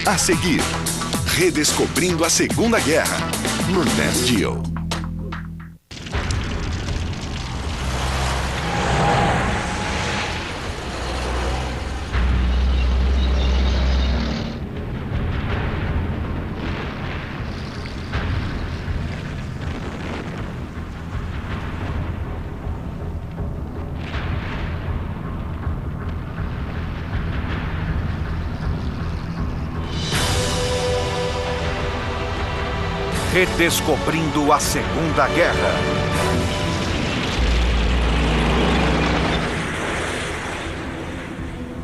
A seguir, redescobrindo a Segunda Guerra, no Nat Geo. Redescobrindo a Segunda Guerra.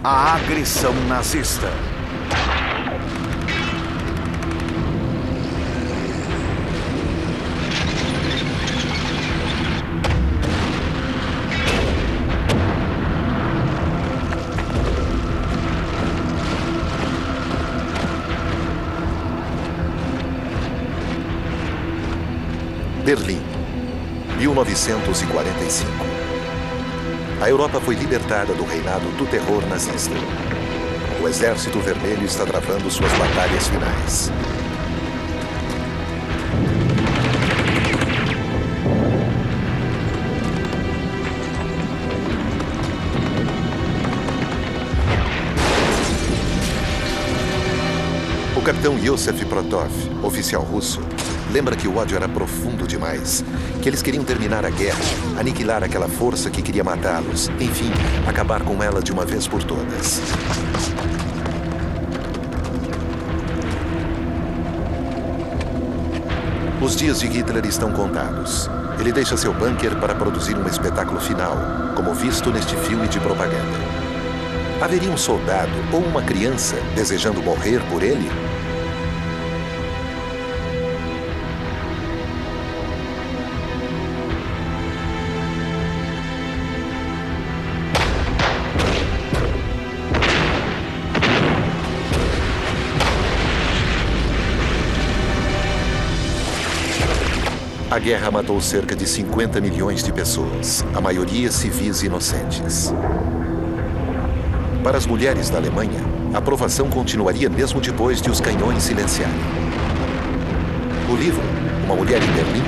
A agressão nazista. Berlim, 1945. A Europa foi libertada do reinado do terror nazista. O Exército Vermelho está travando suas batalhas finais. O capitão Yosef Protov, oficial russo, lembra que o ódio era profundo demais, que eles queriam terminar a guerra, aniquilar aquela força que queria matá-los, enfim, acabar com ela de uma vez por todas. Os dias de Hitler estão contados. Ele deixa seu bunker para produzir um espetáculo final, como visto neste filme de propaganda. Haveria um soldado ou uma criança desejando morrer por ele? A guerra matou cerca de 50 milhões de pessoas, a maioria civis inocentes. Para as mulheres da Alemanha, a provação continuaria mesmo depois de os canhões silenciarem. O livro, Uma Mulher em Berlim,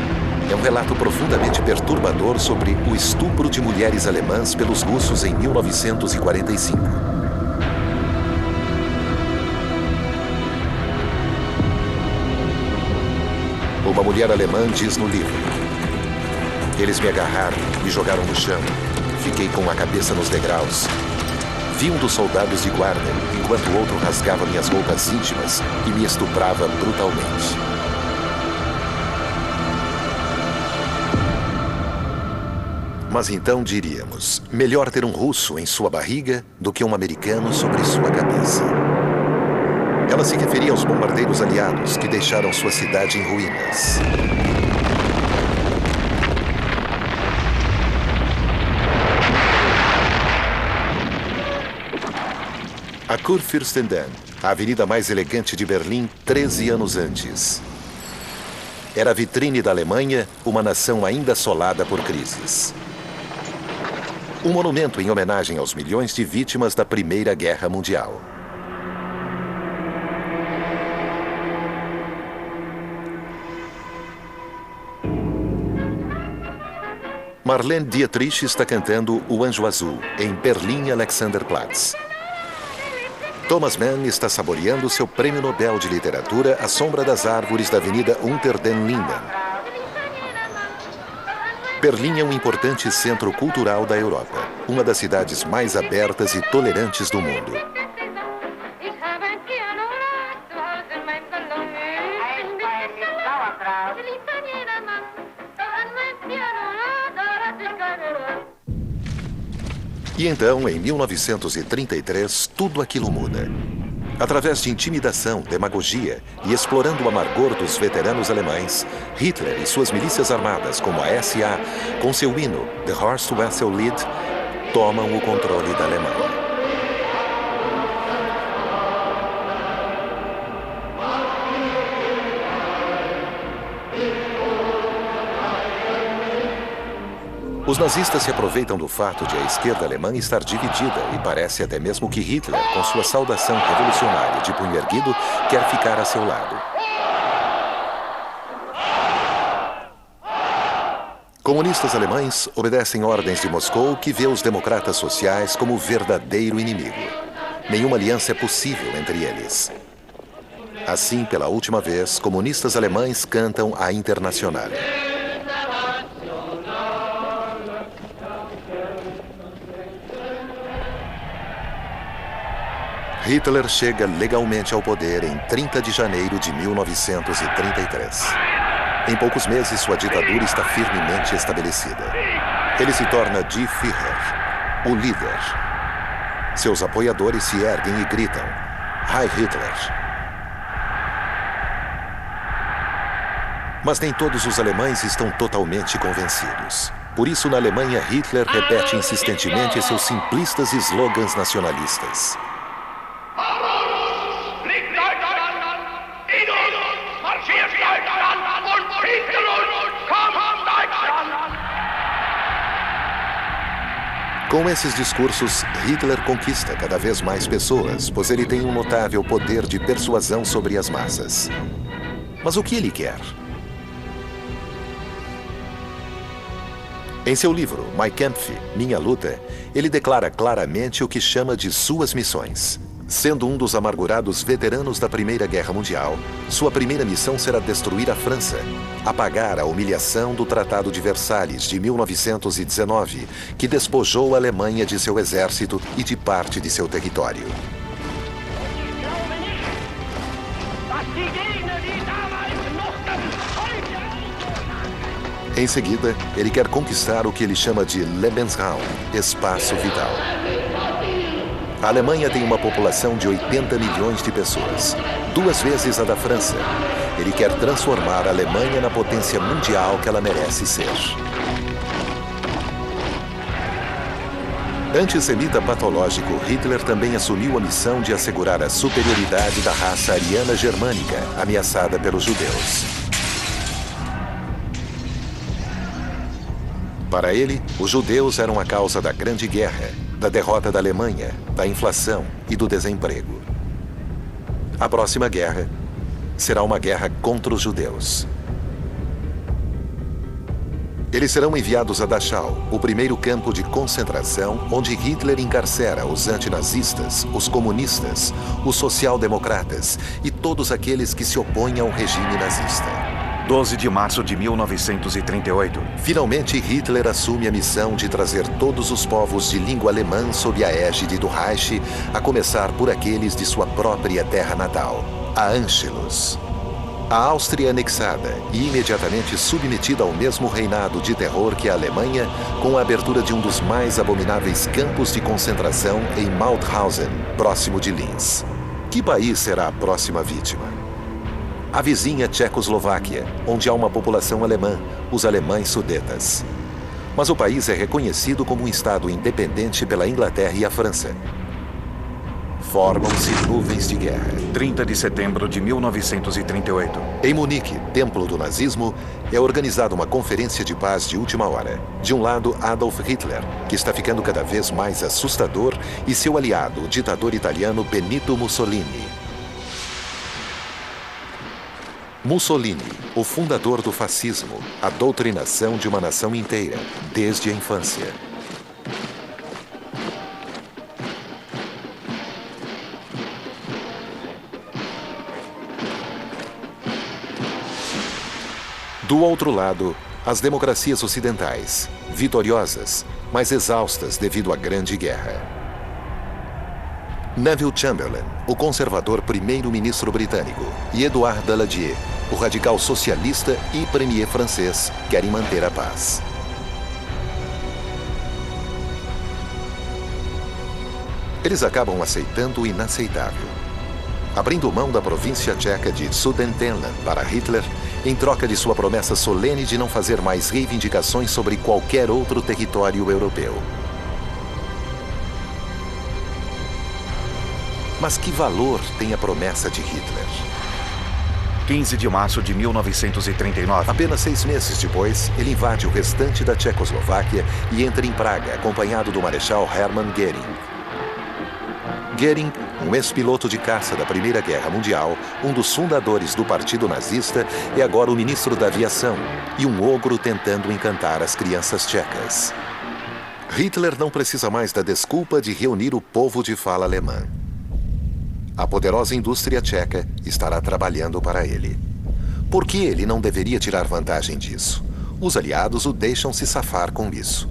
é um relato profundamente perturbador sobre o estupro de mulheres alemãs pelos russos em 1945. Uma mulher alemã diz no livro: eles me agarraram, me jogaram no chão. Fiquei com a cabeça nos degraus. Vi um dos soldados de guarda, enquanto o outro rasgava minhas roupas íntimas e me estuprava brutalmente. Mas então diríamos, melhor ter um russo em sua barriga do que um americano sobre sua cabeça. Ela se referia aos bombardeiros aliados que deixaram sua cidade em ruínas. A Kurfürstendamm, a avenida mais elegante de Berlim, 13 anos antes. Era a vitrine da Alemanha, uma nação ainda assolada por crises. Um monumento em homenagem aos milhões de vítimas da Primeira Guerra Mundial. Marlene Dietrich está cantando O Anjo Azul, em Berlim-Alexanderplatz. Thomas Mann está saboreando seu Prêmio Nobel de Literatura à sombra das árvores da Avenida Unter den Linden. Berlim é um importante centro cultural da Europa, uma das cidades mais abertas e tolerantes do mundo. E então, em 1933, tudo aquilo muda. Através de intimidação, demagogia e explorando o amargor dos veteranos alemães, Hitler e suas milícias armadas, como a SA, com seu hino The Horst Wessel Lied, tomam o controle da Alemanha. Os nazistas se aproveitam do fato de a esquerda alemã estar dividida e parece até mesmo que Hitler, com sua saudação revolucionária de punho erguido, quer ficar a seu lado. Comunistas alemães obedecem ordens de Moscou, que vê os democratas sociais como verdadeiro inimigo. Nenhuma aliança é possível entre eles. Assim, pela última vez, comunistas alemães cantam a Internacional. Hitler chega legalmente ao poder em 30 de janeiro de 1933. Em poucos meses, sua ditadura está firmemente estabelecida. Ele se torna Die Führer, o líder. Seus apoiadores se erguem e gritam: Heil Hitler! Mas nem todos os alemães estão totalmente convencidos. Por isso, na Alemanha, Hitler repete insistentemente seus simplistas slogans nacionalistas. Com esses discursos, Hitler conquista cada vez mais pessoas, pois ele tem um notável poder de persuasão sobre as massas. Mas o que ele quer? Em seu livro, Mein Kampf, Minha Luta, ele declara claramente o que chama de suas missões. Sendo um dos amargurados veteranos da Primeira Guerra Mundial, sua primeira missão será destruir a França, apagar a humilhação do Tratado de Versalhes de 1919, que despojou a Alemanha de seu exército e de parte de seu território. Em seguida, ele quer conquistar o que ele chama de Lebensraum, espaço vital. A Alemanha tem uma população de 80 milhões de pessoas, 2 vezes a da França. Ele quer transformar a Alemanha na potência mundial que ela merece ser. Antissemita patológico, Hitler também assumiu a missão de assegurar a superioridade da raça ariana germânica, ameaçada pelos judeus. Para ele, os judeus eram a causa da Grande Guerra, da derrota da Alemanha, da inflação e do desemprego. A próxima guerra será uma guerra contra os judeus. Eles serão enviados a Dachau, o primeiro campo de concentração onde Hitler encarcera os antinazistas, os comunistas, os social-democratas e todos aqueles que se opõem ao regime nazista. 12 de março de 1938. Finalmente, Hitler assume a missão de trazer todos os povos de língua alemã sob a égide do Reich, a começar por aqueles de sua própria terra natal, a Anschluss. A Áustria anexada e imediatamente submetida ao mesmo reinado de terror que a Alemanha, com a abertura de um dos mais abomináveis campos de concentração em Mauthausen, próximo de Linz. Que país será a próxima vítima? A vizinha Tchecoslováquia, onde há uma população alemã, os alemães sudetas. Mas o país é reconhecido como um estado independente pela Inglaterra e a França. Formam-se nuvens de guerra. 30 de setembro de 1938. Em Munique, templo do nazismo, é organizada uma conferência de paz de última hora. De um lado, Adolf Hitler, que está ficando cada vez mais assustador, e seu aliado, o ditador italiano Benito Mussolini. Mussolini, o fundador do fascismo, a doutrinação de uma nação inteira, desde a infância. Do outro lado, as democracias ocidentais, vitoriosas, mas exaustas devido à Grande Guerra. Neville Chamberlain, o conservador primeiro-ministro britânico, e Édouard Daladier, o radical socialista e premier francês, querem manter a paz. Eles acabam aceitando o inaceitável. Abrindo mão da província tcheca de Sudetenland para Hitler, em troca de sua promessa solene de não fazer mais reivindicações sobre qualquer outro território europeu. Mas que valor tem a promessa de Hitler? 15 de março de 1939. Apenas 6 meses depois, ele invade o restante da Tchecoslováquia e entra em Praga, acompanhado do Marechal Hermann Göring. Göring, um ex-piloto de caça da Primeira Guerra Mundial, um dos fundadores do Partido Nazista, é agora o ministro da Aviação e um ogro tentando encantar as crianças tchecas. Hitler não precisa mais da desculpa de reunir o povo de fala alemã. A poderosa indústria tcheca estará trabalhando para ele. Por que ele não deveria tirar vantagem disso? Os aliados o deixam se safar com isso.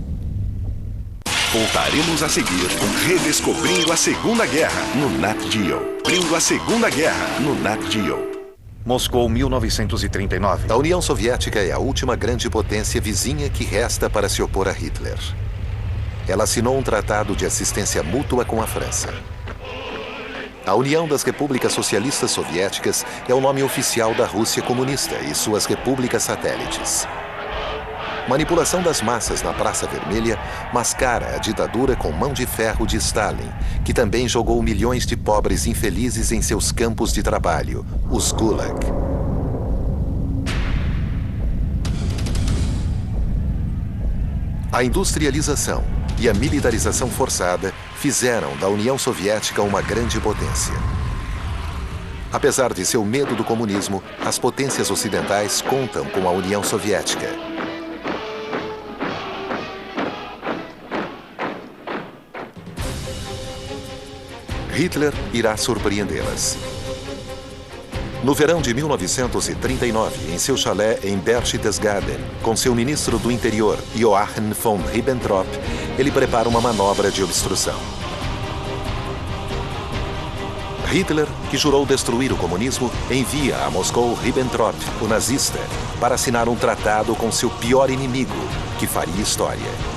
Voltaremos a seguir com Redescobrindo a Segunda Guerra no Nat Geo. Descobrindo a Segunda Guerra no Nat Geo. Moscou, 1939. A União Soviética é a última grande potência vizinha que resta para se opor a Hitler. Ela assinou um tratado de assistência mútua com a França. A União das Repúblicas Socialistas Soviéticas é o nome oficial da Rússia comunista e suas repúblicas satélites. Manipulação das massas na Praça Vermelha mascara a ditadura com mão de ferro de Stalin, que também jogou milhões de pobres infelizes em seus campos de trabalho, os Gulag. A industrialização e a militarização forçada fizeram da União Soviética uma grande potência. Apesar de seu medo do comunismo, as potências ocidentais contam com a União Soviética. Hitler irá surpreendê-las. No verão de 1939, em seu chalé em Berchtesgaden, com seu ministro do Interior, Joachim von Ribbentrop, ele prepara uma manobra de obstrução. Hitler, que jurou destruir o comunismo, envia a Moscou Ribbentrop, o nazista, para assinar um tratado com seu pior inimigo, que faria história.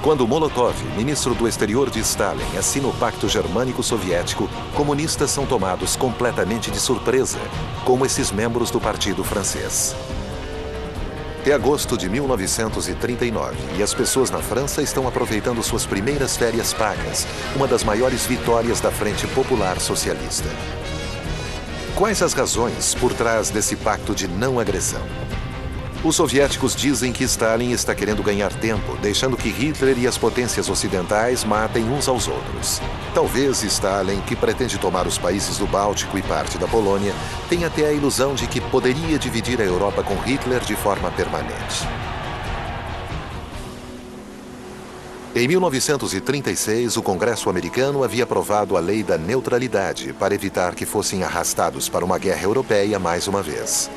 Quando Molotov, ministro do exterior de Stalin, assina o Pacto Germânico-Soviético, comunistas são tomados completamente de surpresa, como esses membros do Partido Francês. É agosto de 1939 e as pessoas na França estão aproveitando suas primeiras férias pagas, uma das maiores vitórias da Frente Popular Socialista. Quais as razões por trás desse pacto de não agressão? Os soviéticos dizem que Stalin está querendo ganhar tempo, deixando que Hitler e as potências ocidentais matem uns aos outros. Talvez Stalin, que pretende tomar os países do Báltico e parte da Polônia, tenha até a ilusão de que poderia dividir a Europa com Hitler de forma permanente. Em 1936, o Congresso americano havia aprovado a Lei da Neutralidade para evitar que fossem arrastados para uma guerra europeia mais uma vez.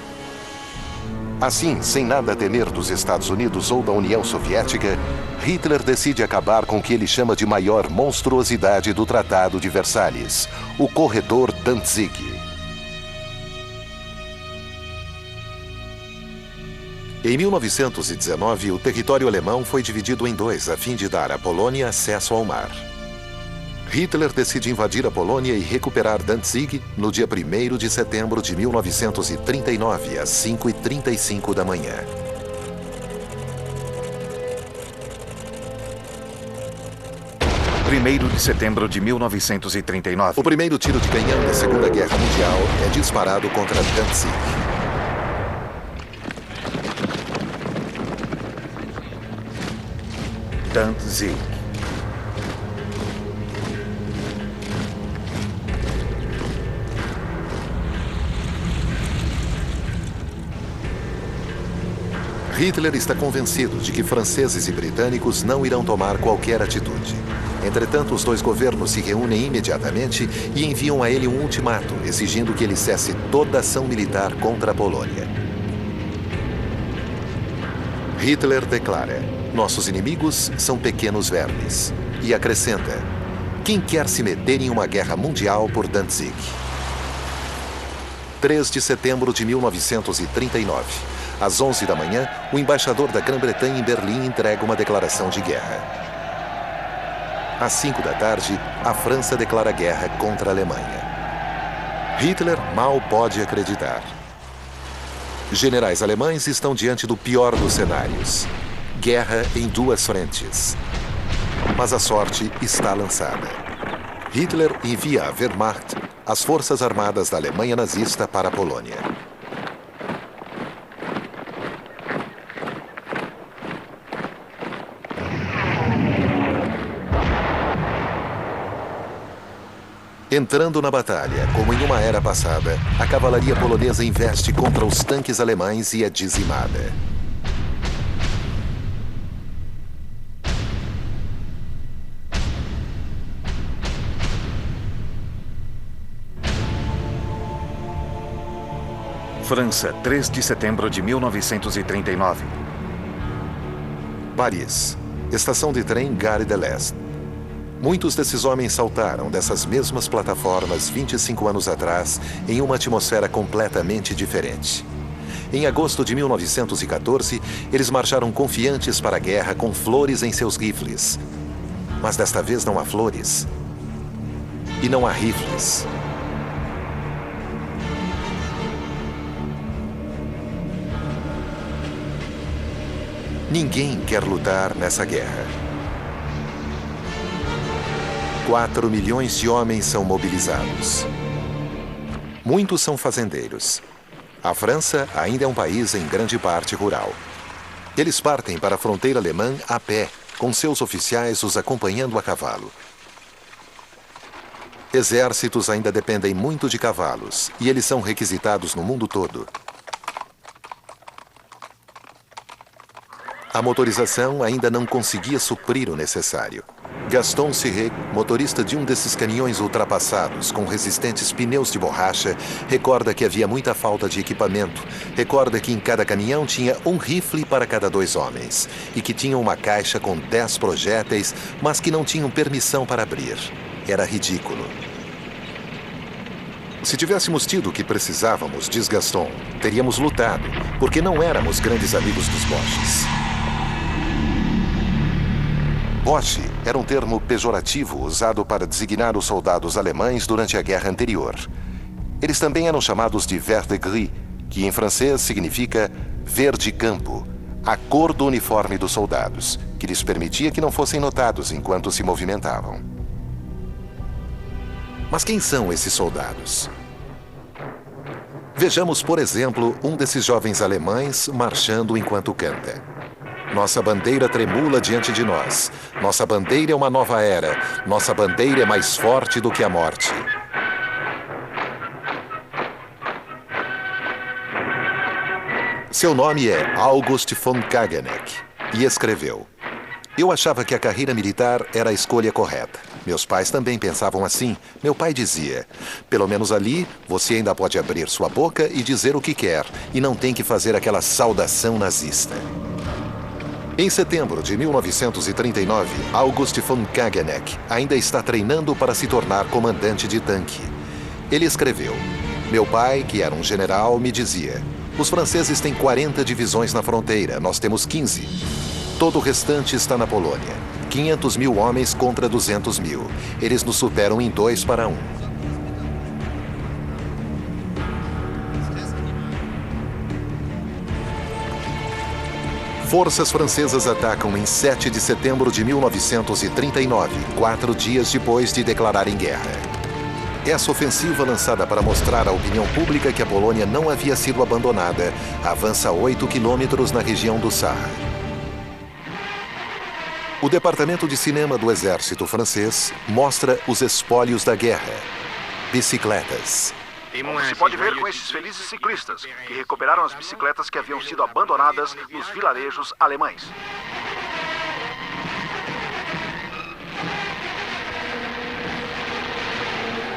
Assim, sem nada a temer dos Estados Unidos ou da União Soviética, Hitler decide acabar com o que ele chama de maior monstruosidade do Tratado de Versalhes, o corredor Danzig. Em 1919, o território alemão foi dividido em dois a fim de dar à Polônia acesso ao mar. Hitler decide invadir a Polônia e recuperar Danzig no dia 1º de setembro de 1939, às 5h35 da manhã. Primeiro de setembro de 1939. O primeiro tiro de canhão da Segunda Guerra Mundial é disparado contra Danzig. Danzig. Hitler está convencido de que franceses e britânicos não irão tomar qualquer atitude. Entretanto, os dois governos se reúnem imediatamente e enviam a ele um ultimato, exigindo que ele cesse toda ação militar contra a Polônia. Hitler declara: nossos inimigos são pequenos vermes. E acrescenta: quem quer se meter em uma guerra mundial por Danzig? 3 de setembro de 1939. Às 11 da manhã, o embaixador da Grã-Bretanha em Berlim entrega uma declaração de guerra. Às 5 da tarde, a França declara guerra contra a Alemanha. Hitler mal pode acreditar. Generais alemães estão diante do pior dos cenários: guerra em duas frentes. Mas a sorte está lançada. Hitler envia a Wehrmacht, as forças armadas da Alemanha nazista, para a Polônia. Entrando na batalha, como em uma era passada, a cavalaria polonesa investe contra os tanques alemães e é dizimada. França, 3 de setembro de 1939. Paris. Estação de trem Gare de l'Est. Muitos desses homens saltaram dessas mesmas plataformas 25 anos atrás em uma atmosfera completamente diferente. Em agosto de 1914, eles marcharam confiantes para a guerra com flores em seus rifles. Mas desta vez não há flores. E não há rifles. Ninguém quer lutar nessa guerra. 4 milhões de homens são mobilizados. Muitos são fazendeiros. A França ainda é um país em grande parte rural. Eles partem para a fronteira alemã a pé, com seus oficiais os acompanhando a cavalo. Exércitos ainda dependem muito de cavalos, e eles são requisitados no mundo todo. A motorização ainda não conseguia suprir o necessário. Gaston Siré, motorista de um desses caminhões ultrapassados com resistentes pneus de borracha, recorda que havia muita falta de equipamento. Recorda que em cada caminhão tinha um rifle para cada 2 homens e que tinha uma caixa com 10 projéteis, mas que não tinham permissão para abrir. Era ridículo. Se tivéssemos tido o que precisávamos, diz Gaston, teríamos lutado, porque não éramos grandes amigos dos Boches. Boche era um termo pejorativo usado para designar os soldados alemães durante a guerra anterior. Eles também eram chamados de vert de gris, que em francês significa verde campo, a cor do uniforme dos soldados, que lhes permitia que não fossem notados enquanto se movimentavam. Mas quem são esses soldados? Vejamos, por exemplo, um desses jovens alemães marchando enquanto canta. Nossa bandeira tremula diante de nós. Nossa bandeira é uma nova era. Nossa bandeira é mais forte do que a morte. Seu nome é August von Kageneck e escreveu: Eu achava que a carreira militar era a escolha correta. Meus pais também pensavam assim. Meu pai dizia: pelo menos ali, você ainda pode abrir sua boca e dizer o que quer, e não tem que fazer aquela saudação nazista. Em setembro de 1939, August von Kageneck ainda está treinando para se tornar comandante de tanque. Ele escreveu: Meu pai, que era um general, me dizia: os franceses têm 40 divisões na fronteira, nós temos 15. Todo o restante está na Polônia. 500 mil homens contra 200 mil. Eles nos superam em 2-1. Forças francesas atacam em 7 de setembro de 1939, 4 dias depois de declararem guerra. Essa ofensiva, lançada para mostrar à opinião pública que a Polônia não havia sido abandonada, avança 8 quilômetros na região do Saar. O Departamento de Cinema do Exército Francês mostra os espólios da guerra. Bicicletas. Como se pode ver com esses felizes ciclistas, que recuperaram as bicicletas que haviam sido abandonadas nos vilarejos alemães.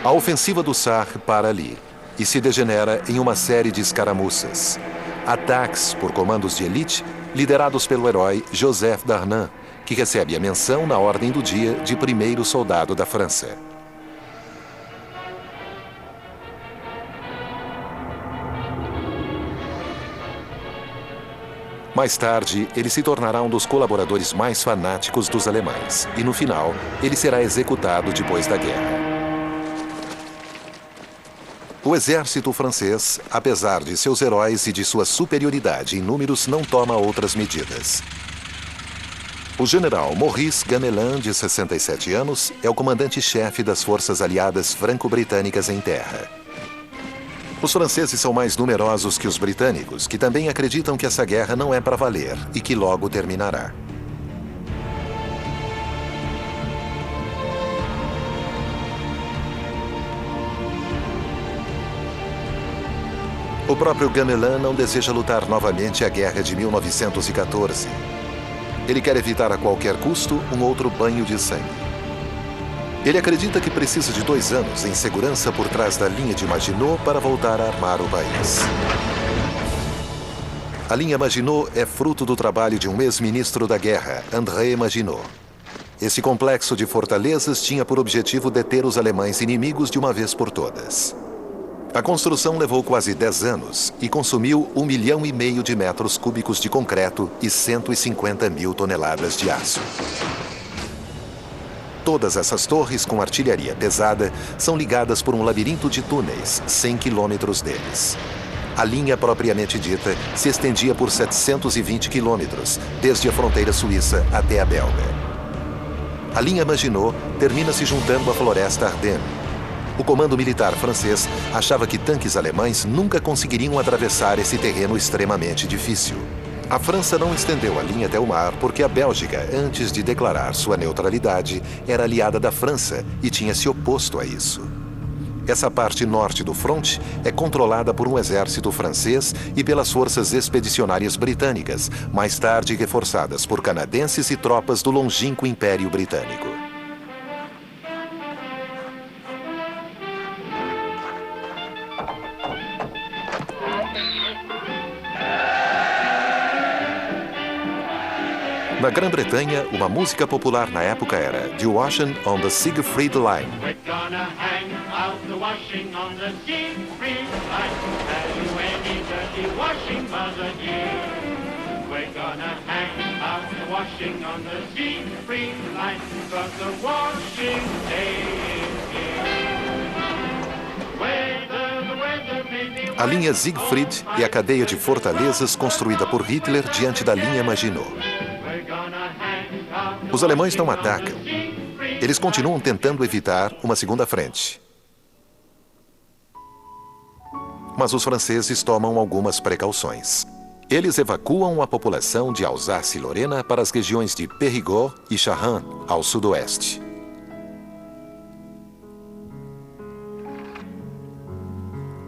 A ofensiva do Saar para ali e se degenera em uma série de escaramuças. Ataques por comandos de elite liderados pelo herói Joseph Darnan, que recebe a menção na ordem do dia de primeiro soldado da França. Mais tarde, ele se tornará um dos colaboradores mais fanáticos dos alemães e, no final, ele será executado depois da guerra. O exército francês, apesar de seus heróis e de sua superioridade em números, não toma outras medidas. O general Maurice Gamelin, de 67 anos, é o comandante-chefe das forças aliadas franco-britânicas em terra. Os franceses são mais numerosos que os britânicos, que também acreditam que essa guerra não é para valer e que logo terminará. O próprio Gamelin não deseja lutar novamente a guerra de 1914. Ele quer evitar a qualquer custo um outro banho de sangue. Ele acredita que precisa de 2 anos em segurança por trás da linha de Maginot para voltar a armar o país. A linha Maginot é fruto do trabalho de um ex-ministro da guerra, André Maginot. Esse complexo de fortalezas tinha por objetivo deter os alemães inimigos de uma vez por todas. A construção levou quase 10 anos e consumiu 1,5 milhão de metros cúbicos de concreto e 150 mil toneladas de aço. Todas essas torres com artilharia pesada são ligadas por um labirinto de túneis, 100 quilômetros deles. A linha propriamente dita se estendia por 720 quilômetros, desde a fronteira suíça até a belga. A linha Maginot termina se juntando à floresta Ardennes. O comando militar francês achava que tanques alemães nunca conseguiriam atravessar esse terreno extremamente difícil. A França não estendeu a linha até o mar porque a Bélgica, antes de declarar sua neutralidade, era aliada da França e tinha se oposto a isso. Essa parte norte do fronte é controlada por um exército francês e pelas forças expedicionárias britânicas, mais tarde reforçadas por canadenses e tropas do longínquo Império Britânico. Na Grã-Bretanha, uma música popular na época era The Washing on the Siegfried Line. We're gonna hang out the washing on the Siegfried Line. Have you any dirty washing, Mother dear? We're gonna hang out the washing on the Siegfried Line, 'cause the washing day is here. The weather may be... A linha Siegfried é a cadeia de fortalezas construída por Hitler diante da linha Maginot. Os alemães não atacam. Eles continuam tentando evitar uma segunda frente. Mas os franceses tomam algumas precauções. Eles evacuam a população de Alsácia-Lorena para as regiões de Périgord e Charente, ao sudoeste.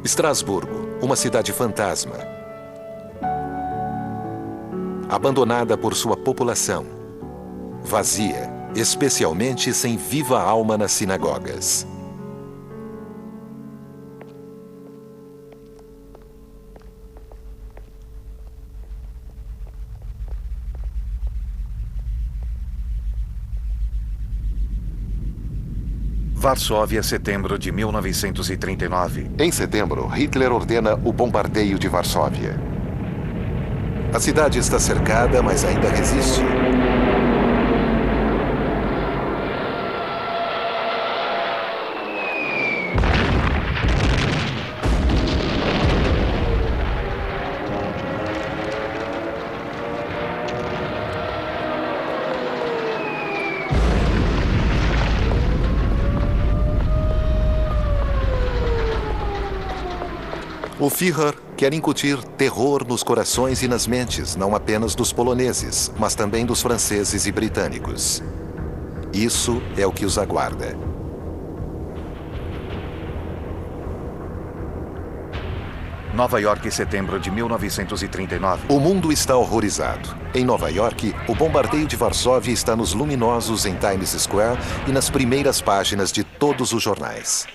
Estrasburgo, uma cidade fantasma, abandonada por sua população, vazia, especialmente sem viva alma nas sinagogas. Varsóvia, setembro de 1939. Em setembro, Hitler ordena o bombardeio de Varsóvia. A cidade está cercada, mas ainda resiste. O Führer quer incutir terror nos corações e nas mentes, não apenas dos poloneses, mas também dos franceses e britânicos. Isso é o que os aguarda. Nova York, setembro de 1939. O mundo está horrorizado. Em Nova York, o bombardeio de Varsóvia está nos luminosos em Times Square e nas primeiras páginas de todos os jornais.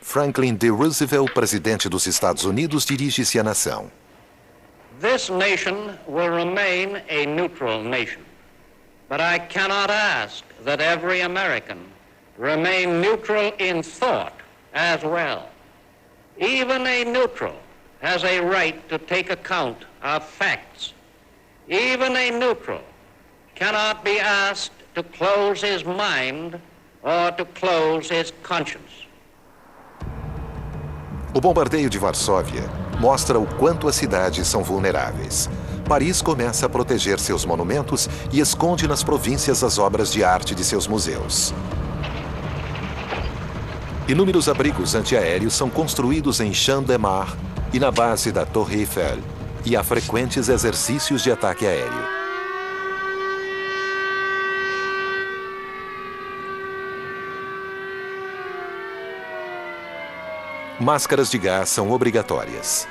Franklin D. Roosevelt, presidente dos Estados Unidos, dirige-se à nação. This nation will remain a neutral nation, but I cannot ask that every American remain neutral in thought as well. Even a neutral has a right to take account of facts. Even a neutral cannot be asked to close his mind or to close his conscience. O bombardeio de Varsóvia mostra o quanto as cidades são vulneráveis. Paris começa a proteger seus monumentos e esconde nas províncias as obras de arte de seus museus. Inúmeros abrigos antiaéreos são construídos em Champ-de-Mars e na base da Torre Eiffel, e há frequentes exercícios de ataque aéreo. Máscaras de gás são obrigatórias.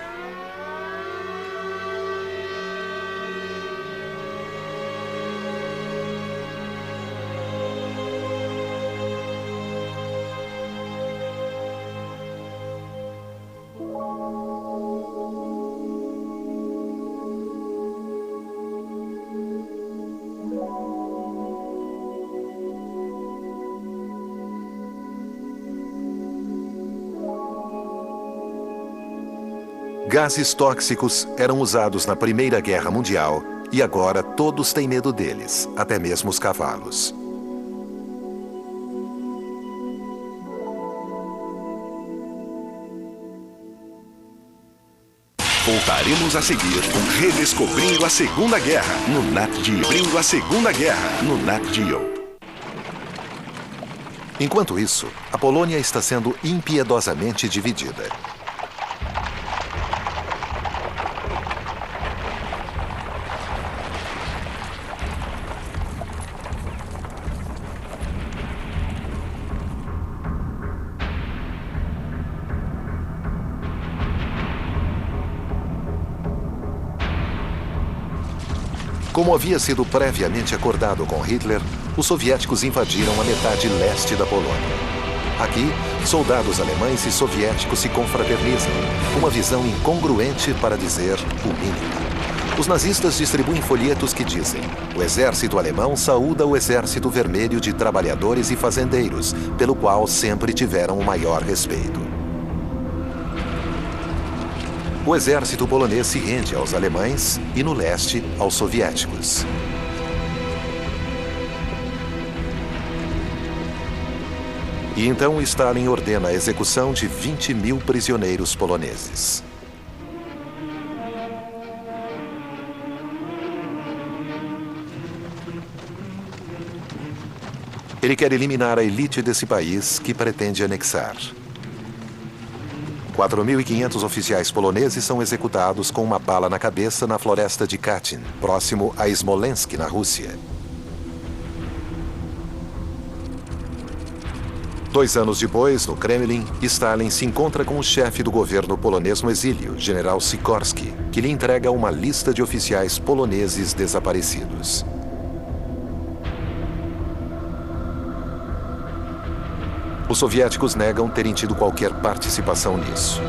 Gases tóxicos eram usados na Primeira Guerra Mundial e agora todos têm medo deles, até mesmo os cavalos. Voltaremos a seguir com Redescobrindo a Segunda Guerra no Nat Geo. Redescobrindo a Segunda Guerra no Nat Geo. Enquanto isso, a Polônia está sendo impiedosamente dividida. Como havia sido previamente acordado com Hitler, os soviéticos invadiram a metade leste da Polônia. Aqui, soldados alemães e soviéticos se confraternizam, uma visão incongruente para dizer o mínimo. Os nazistas distribuem folhetos que dizem: o exército alemão saúda o exército vermelho de trabalhadores e fazendeiros, pelo qual sempre tiveram o maior respeito. O exército polonês se rende aos alemães e, no leste, aos soviéticos. E então Stalin ordena a execução de 20.000 prisioneiros poloneses. Ele quer eliminar a elite desse país que pretende anexar. 4.500 oficiais poloneses são executados com uma bala na cabeça na floresta de Katyn, próximo a Smolensk, na Rússia. 2 anos depois, no Kremlin, Stalin se encontra com o chefe do governo polonês no exílio, General Sikorski, que lhe entrega uma lista de oficiais poloneses desaparecidos. Os soviéticos negam terem tido qualquer participação nisso.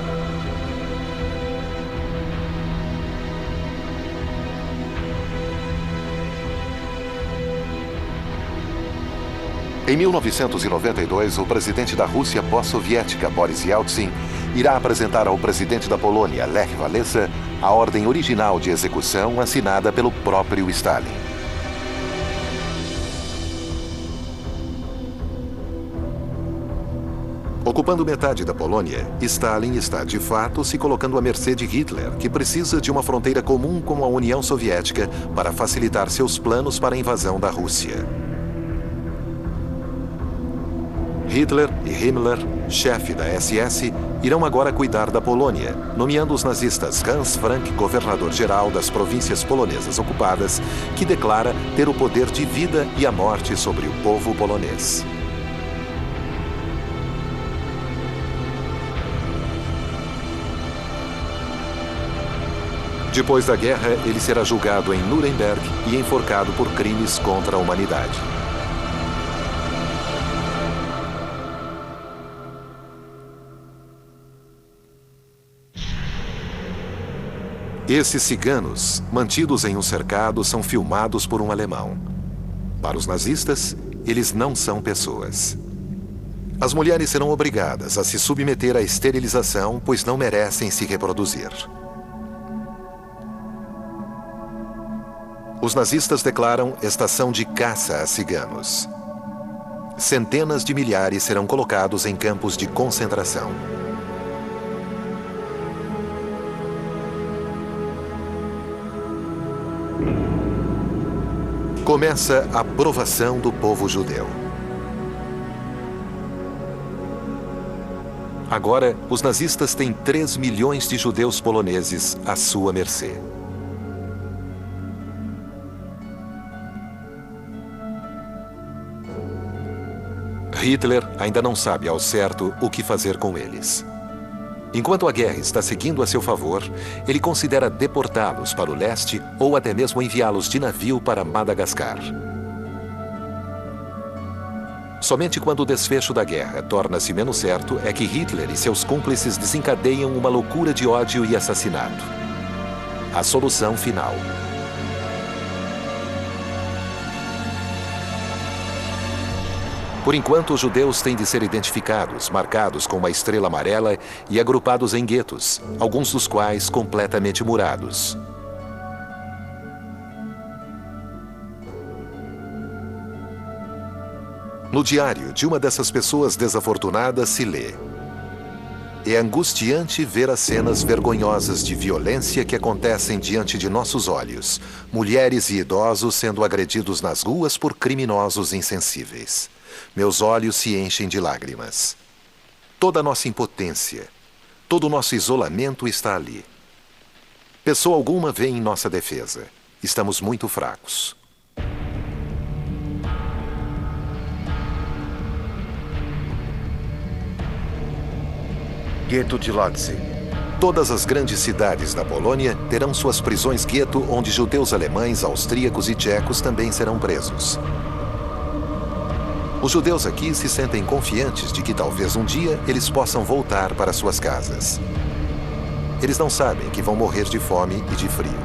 Em 1992, o presidente da Rússia pós-soviética, Boris Yeltsin, irá apresentar ao presidente da Polônia, Lech Walesa, a ordem original de execução assinada pelo próprio Stalin. Ocupando metade da Polônia, Stalin está, de fato, se colocando à mercê de Hitler, que precisa de uma fronteira comum com a União Soviética para facilitar seus planos para a invasão da Rússia. Hitler e Himmler, chefe da SS, irão agora cuidar da Polônia, nomeando os nazistas Hans Frank governador-geral das províncias polonesas ocupadas, que declara ter o poder de vida e a morte sobre o povo polonês. Depois da guerra, ele será julgado em Nuremberg e enforcado por crimes contra a humanidade. Esses ciganos, mantidos em um cercado, são filmados por um alemão. Para os nazistas, eles não são pessoas. As mulheres serão obrigadas a se submeter à esterilização, pois não merecem se reproduzir. Os nazistas declaram estação de caça a ciganos. Centenas de milhares serão colocados em campos de concentração. Começa a provação do povo judeu. Agora, os nazistas têm 3 milhões de judeus poloneses à sua mercê. Hitler ainda não sabe ao certo o que fazer com eles. Enquanto a guerra está seguindo a seu favor, ele considera deportá-los para o leste ou até mesmo enviá-los de navio para Madagascar. Somente quando o desfecho da guerra torna-se menos certo é que Hitler e seus cúmplices desencadeiam uma loucura de ódio e assassinato. A solução final. Por enquanto, os judeus têm de ser identificados, marcados com uma estrela amarela e agrupados em guetos, alguns dos quais completamente murados. No diário de uma dessas pessoas desafortunadas se lê: é angustiante ver as cenas vergonhosas de violência que acontecem diante de nossos olhos, mulheres e idosos sendo agredidos nas ruas por criminosos insensíveis. Meus olhos se enchem de lágrimas. Toda a nossa impotência, todo o nosso isolamento está ali. Pessoa alguma vem em nossa defesa. Estamos muito fracos. Gueto de Lodz. Todas as grandes cidades da Polônia terão suas prisões gueto, onde judeus alemães, austríacos e tchecos também serão presos. Os judeus aqui se sentem confiantes de que talvez um dia eles possam voltar para suas casas. Eles não sabem que vão morrer de fome e de frio.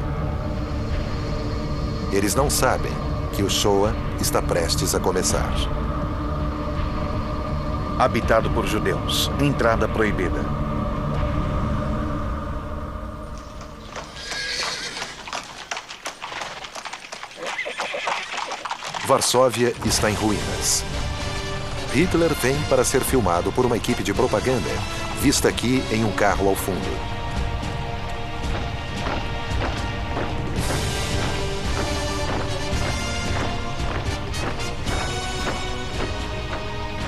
Eles não sabem que o Shoah está prestes a começar. Habitado por judeus. Entrada proibida. Varsóvia está em ruínas. Hitler vem para ser filmado por uma equipe de propaganda, vista aqui em um carro ao fundo.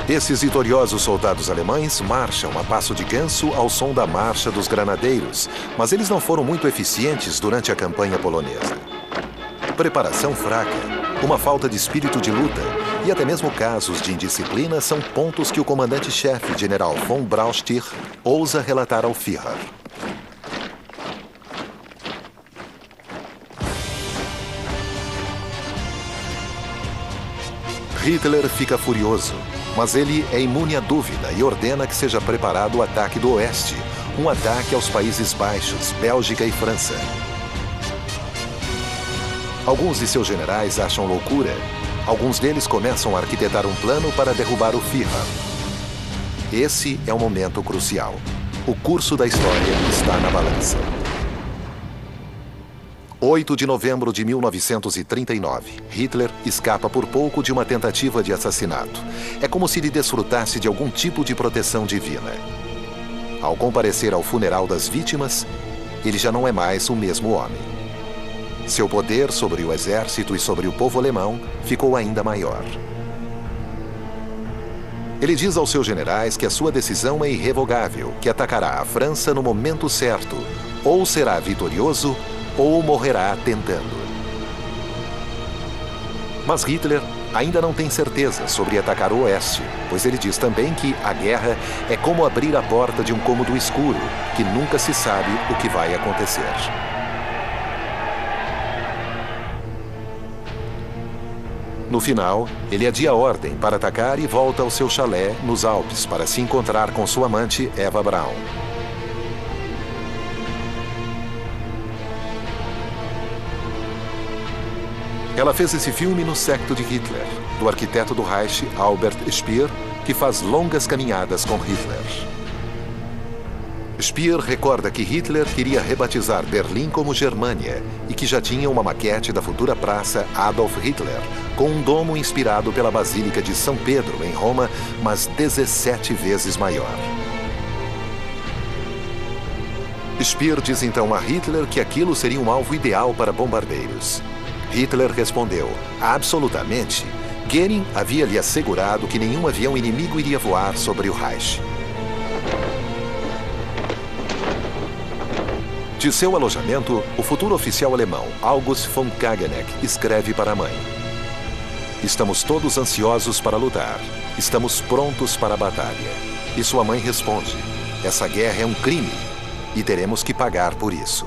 Esses vitoriosos soldados alemães marcham a passo de ganso ao som da marcha dos granadeiros, mas eles não foram muito eficientes durante a campanha polonesa. Preparação fraca, uma falta de espírito de luta e até mesmo casos de indisciplina são pontos que o comandante-chefe, general von Brauchtier, ousa relatar ao Führer. Hitler fica furioso, mas ele é imune à dúvida e ordena que seja preparado o ataque do Oeste, um ataque aos Países Baixos, Bélgica e França. Alguns de seus generais acham loucura. Alguns deles começam a arquitetar um plano para derrubar o Führer. Esse é um momento crucial. O curso da história está na balança. 8 de novembro de 1939. Hitler escapa por pouco de uma tentativa de assassinato. É como se ele desfrutasse de algum tipo de proteção divina. Ao comparecer ao funeral das vítimas, ele já não é mais o mesmo homem. Seu poder sobre o exército e sobre o povo alemão ficou ainda maior. Ele diz aos seus generais que a sua decisão é irrevogável, que atacará a França no momento certo, ou será vitorioso, ou morrerá tentando. Mas Hitler ainda não tem certeza sobre atacar o Oeste, pois ele diz também que a guerra é como abrir a porta de um cômodo escuro, que nunca se sabe o que vai acontecer. No final, ele adia a ordem para atacar e volta ao seu chalé nos Alpes para se encontrar com sua amante Eva Braun. Ela fez esse filme no séquito de Hitler, do arquiteto do Reich Albert Speer, que faz longas caminhadas com Hitler. Speer recorda que Hitler queria rebatizar Berlim como Germânia e que já tinha uma maquete da futura praça Adolf Hitler, com um domo inspirado pela Basílica de São Pedro, em Roma, mas 17 vezes maior. Speer diz então a Hitler que aquilo seria um alvo ideal para bombardeiros. Hitler respondeu: absolutamente. Goering havia lhe assegurado que nenhum avião inimigo iria voar sobre o Reich. De seu alojamento, o futuro oficial alemão August von Kageneck escreve para a mãe: estamos todos ansiosos para lutar. Estamos prontos para a batalha. E sua mãe responde: essa guerra é um crime e teremos que pagar por isso.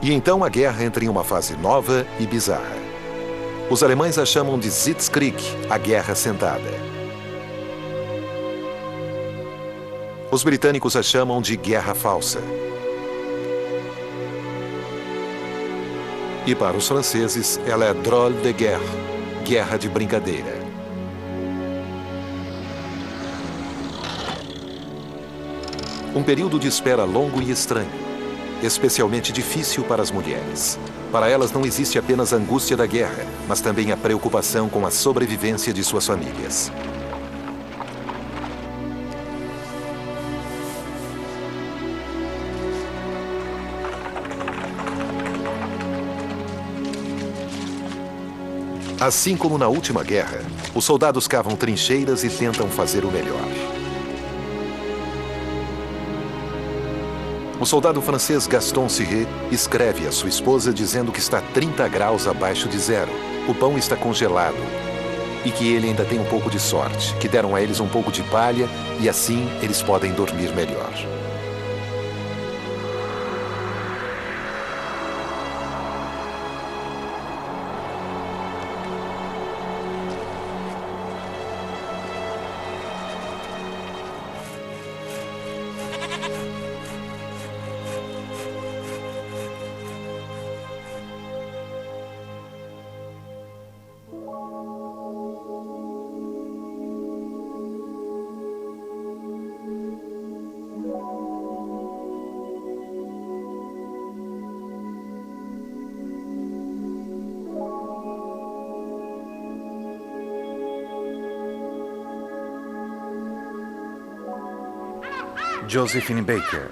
E então a guerra entra em uma fase nova e bizarra. Os alemães a chamam de Sitzkrieg, a guerra sentada. Os britânicos a chamam de guerra falsa. E para os franceses, ela é drôle de guerre, guerra de brincadeira. Um período de espera longo e estranho. Especialmente difícil para as mulheres. Para elas não existe apenas a angústia da guerra, mas também a preocupação com a sobrevivência de suas famílias. Assim como na última guerra, os soldados cavam trincheiras e tentam fazer o melhor. O soldado francês Gaston Siré escreve à sua esposa dizendo que está 30 graus abaixo de zero. O pão está congelado e que ele ainda tem um pouco de sorte, que deram a eles um pouco de palha e assim eles podem dormir melhor. Josephine Baker.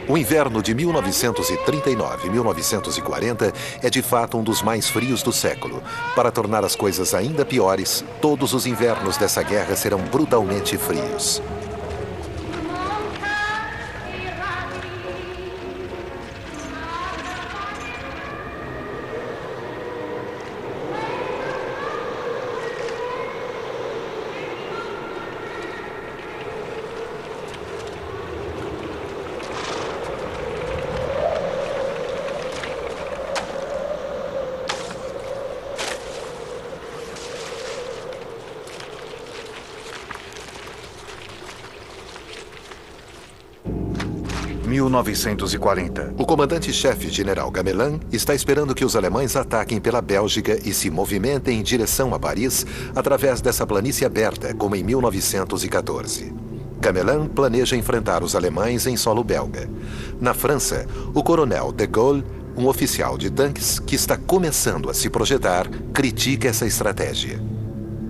O inverno de 1939 e 1940 é de fato um dos mais frios do século. Para tornar as coisas ainda piores, todos os invernos dessa guerra serão brutalmente frios. (1940) O comandante-chefe, general Gamelin, está esperando que os alemães ataquem pela Bélgica e se movimentem em direção a Paris através dessa planície aberta, como em 1914. Gamelin planeja enfrentar os alemães em solo belga. Na França, o coronel de Gaulle, um oficial de tanques que está começando a se projetar, critica essa estratégia.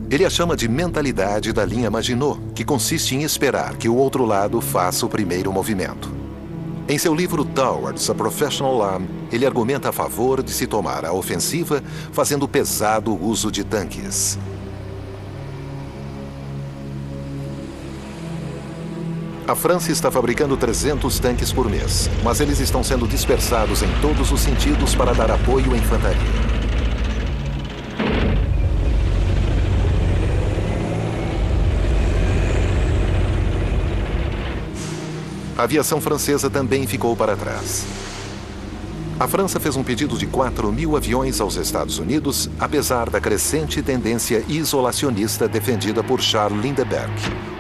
Ele a chama de mentalidade da linha Maginot, que consiste em esperar que o outro lado faça o primeiro movimento. Em seu livro Towards a Professional Arm, ele argumenta a favor de se tomar a ofensiva, fazendo pesado uso de tanques. A França está fabricando 300 tanques por mês, mas eles estão sendo dispersados em todos os sentidos para dar apoio à infantaria. A aviação francesa também ficou para trás. A França fez um pedido de 4.000 aviões aos Estados Unidos, apesar da crescente tendência isolacionista defendida por Charles Lindbergh,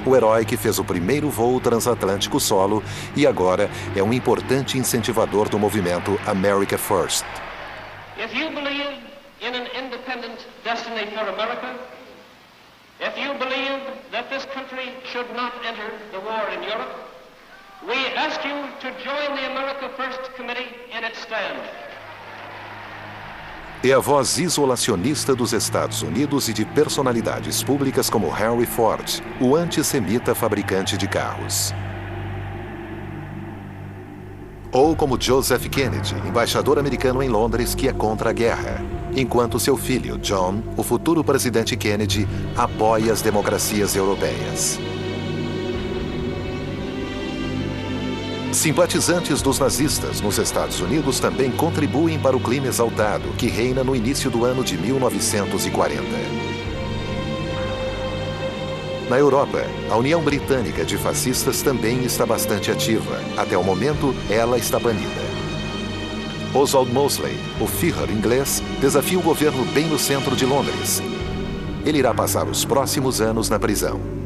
o herói que fez o primeiro voo transatlântico solo e agora é um importante incentivador do movimento America First. If you believe in an independent destiny for America, if you believe that this country should not enter the war in Europe, We ask you to join the America First Committee in its stand. É a voz isolacionista dos Estados Unidos e de personalidades públicas como Henry Ford, o antissemita fabricante de carros. Ou como Joseph Kennedy, embaixador americano em Londres que é contra a guerra, enquanto seu filho, John, o futuro presidente Kennedy, apoia as democracias europeias. Simpatizantes dos nazistas nos Estados Unidos também contribuem para o clima exaltado que reina no início do ano de 1940. Na Europa, a União Britânica de Fascistas também está bastante ativa. Até o momento, ela está banida. Oswald Mosley, o Führer inglês, desafia o governo bem no centro de Londres. Ele irá passar os próximos anos na prisão.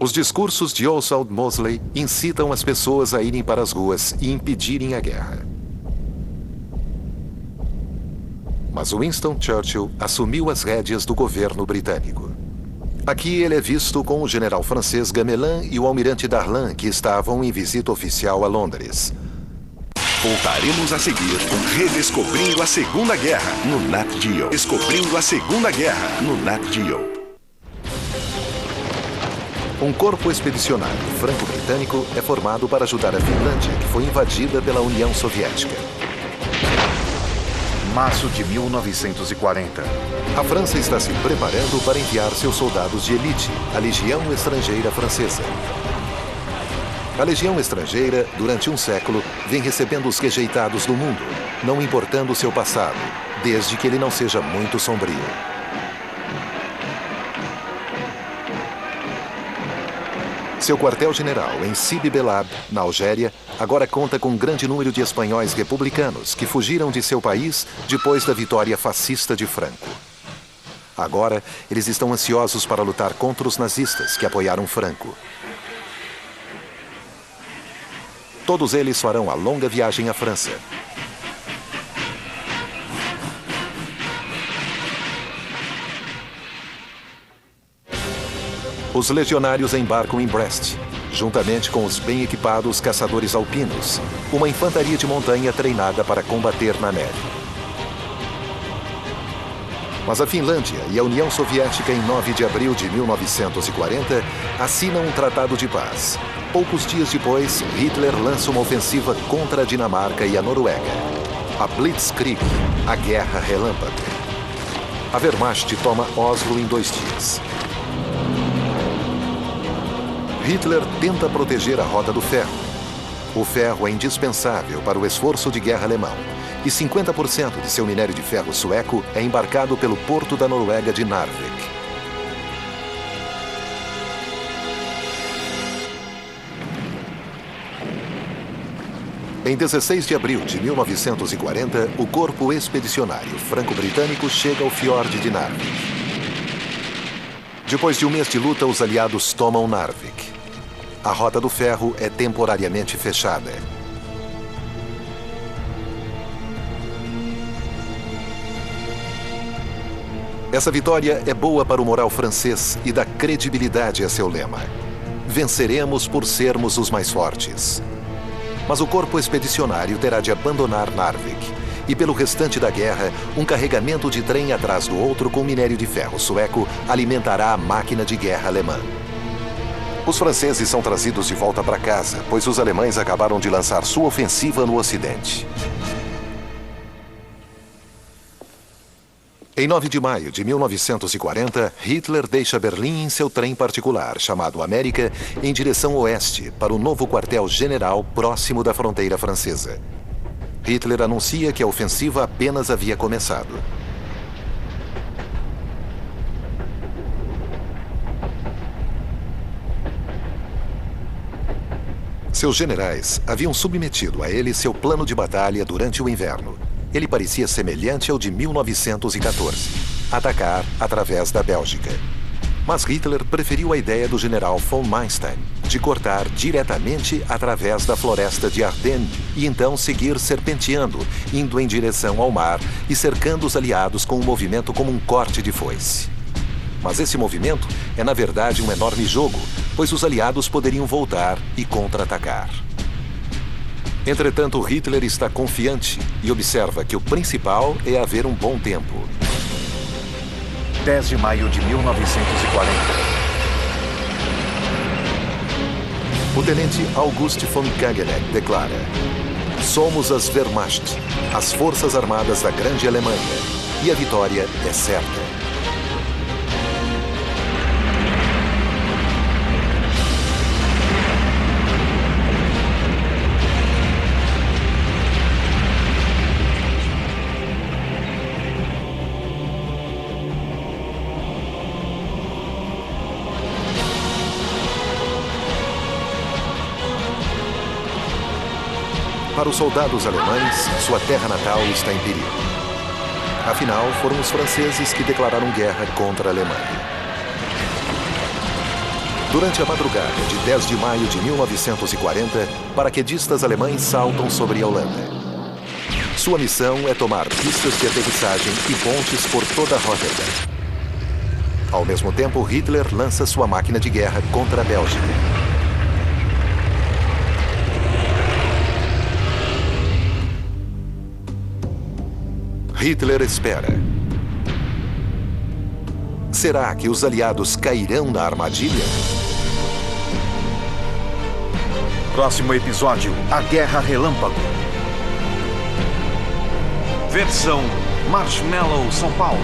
Os discursos de Oswald Mosley incitam as pessoas a irem para as ruas e impedirem a guerra. Mas Winston Churchill assumiu as rédeas do governo britânico. Aqui ele é visto com o general francês Gamelin e o almirante Darlan, que estavam em visita oficial a Londres. Voltaremos a seguir com Redescobrindo a Segunda Guerra no Nat Geo. Descobrindo a Segunda Guerra no Nat Geo. Um corpo expedicionário franco-britânico é formado para ajudar a Finlândia, que foi invadida pela União Soviética. Março de 1940. A França está se preparando para enviar seus soldados de elite, a Legião Estrangeira Francesa. A Legião Estrangeira, durante um século, vem recebendo os rejeitados do mundo, não importando seu passado, desde que ele não seja muito sombrio. Seu quartel-general em Sidi Belab, na Algéria, agora conta com um grande número de espanhóis republicanos que fugiram de seu país depois da vitória fascista de Franco. Agora, eles estão ansiosos para lutar contra os nazistas que apoiaram Franco. Todos eles farão a longa viagem à França. Os legionários embarcam em Brest, juntamente com os bem equipados caçadores alpinos, uma infantaria de montanha treinada para combater na neve. Mas a Finlândia e a União Soviética, em 9 de abril de 1940, assinam um tratado de paz. Poucos dias depois, Hitler lança uma ofensiva contra a Dinamarca e a Noruega. A Blitzkrieg, a Guerra Relâmpago. A Wehrmacht toma Oslo em 2 dias. Hitler tenta proteger a Rota do Ferro. O ferro é indispensável para o esforço de guerra alemão, e 50% de seu minério de ferro sueco é embarcado pelo porto da Noruega de Narvik. Em 16 de abril de 1940, o corpo expedicionário franco-britânico chega ao fiord de Narvik. Depois de um mês de luta, os aliados tomam Narvik. A Rota do Ferro é temporariamente fechada. Essa vitória é boa para o moral francês e dá credibilidade a seu lema. Venceremos por sermos os mais fortes. Mas o corpo expedicionário terá de abandonar Narvik. E pelo restante da guerra, um carregamento de trem atrás do outro com minério de ferro sueco alimentará a máquina de guerra alemã. Os franceses são trazidos de volta para casa, pois os alemães acabaram de lançar sua ofensiva no Ocidente. Em 9 de maio de 1940, Hitler deixa Berlim em seu trem particular, chamado América, em direção oeste, para o novo quartel-general próximo da fronteira francesa. Hitler anuncia que a ofensiva apenas havia começado. Seus generais haviam submetido a ele seu plano de batalha durante o inverno. Ele parecia semelhante ao de 1914: atacar através da Bélgica. Mas Hitler preferiu a ideia do general von Manstein de cortar diretamente através da floresta de Ardennes e então seguir serpenteando, indo em direção ao mar e cercando os aliados com um movimento como um corte de foice. Mas esse movimento é, na verdade, um enorme jogo, pois os aliados poderiam voltar e contra-atacar. Entretanto, Hitler está confiante e observa que o principal é haver um bom tempo. 10 de maio de 1940. O tenente August von Kageneck declara: "Somos as Wehrmacht, as forças armadas da Grande Alemanha, e a vitória é certa." Para os soldados alemães, sua terra natal está em perigo. Afinal, foram os franceses que declararam guerra contra a Alemanha. Durante a madrugada de 10 de maio de 1940, paraquedistas alemães saltam sobre a Holanda. Sua missão é tomar pistas de aterrissagem e pontes por toda Rotterdam. Ao mesmo tempo, Hitler lança sua máquina de guerra contra a Bélgica. Hitler espera. Será que os aliados cairão na armadilha? Próximo episódio: A Guerra Relâmpago. Versão Marshmallow São Paulo.